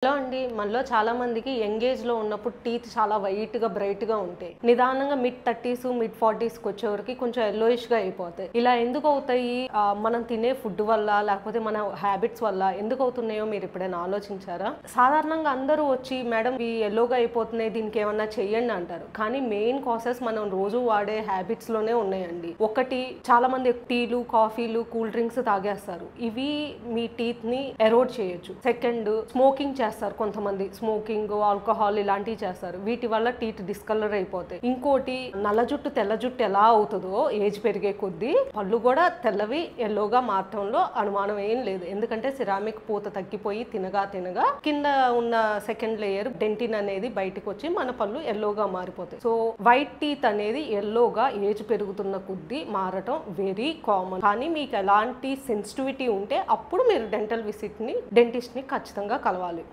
Hello అండి, మనలో చాలా మందికి యంగ్ ఏజ్ లో ఉన్నప్పుడు టీత్ చాలా వైట్ గా బ్రైట్ గా ఉంటాయి. నిదానంగా మిడ్ 30s మిడ్ 40s వచ్చేవరకు కొంచెం ఎల్లోయిష్ గా అయిపోతాయి. ఇలా ఎందుకు అవుతాయి? మనం తినే ఫుడ్ వల్ల లేకపోతే మన హ్యాబిట్స్ వల్ల ఎందుకు అవుతున్నాయో మీరు ఎప్పుడైనా ఆలోచించారా? సాధారణంగా అందరూ వచ్చి మేడం ఇవి ఎల్లోగా అయిపోతున్నాయి, దీనికి ఏమన్నా చెయ్యండి అంటారు. కానీ మెయిన్ కాసెస్ మనం రోజు వాడే హ్యాబిట్స్ లోనే ఉన్నాయండి. ఒకటి, చాలా మంది టీలు కాఫీలు కూల్ డ్రింక్స్ తాగేస్తారు. ఇవి మీ టీత్ ని ఎరోడ్ చేయొచ్చు. సెకండ్, స్మోకింగ్ చేస్తారు. కొంతమంది స్మోకింగ్ ఆల్కహాల్ ఇలాంటివి చేస్తారు. వీటి వల్ల టీత్ డిస్కలర్ అయిపోతాయి. ఇంకోటి, నల్ల జుట్టు తెల్ల జుట్టు ఎలా అవుతుందో ఏజ్ పెరిగే కొద్దీ పళ్ళు కూడా తెల్లవి ఎల్లోగా మారటంలో అనుమానం ఏం లేదు. ఎందుకంటే సిరామిక్ పూత తగ్గిపోయి తినగా తినగా కింద ఉన్న సెకండ్ లేయర్ డెంటిన్ అనేది బయటకు వచ్చి మన పళ్ళు ఎల్లోగా మారిపోతాయి. సో వైట్ టీత్ అనేది ఎల్లోగా ఏజ్ పెరుగుతున్న కొద్దీ మారటం వెరీ కామన్. కానీ మీకు ఎలాంటి సెన్సిటివిటీ ఉంటే అప్పుడు మీరు డెంటల్ విజిట్ ని డెంటిస్ట్ ని ఖచ్చితంగా కలవాలి.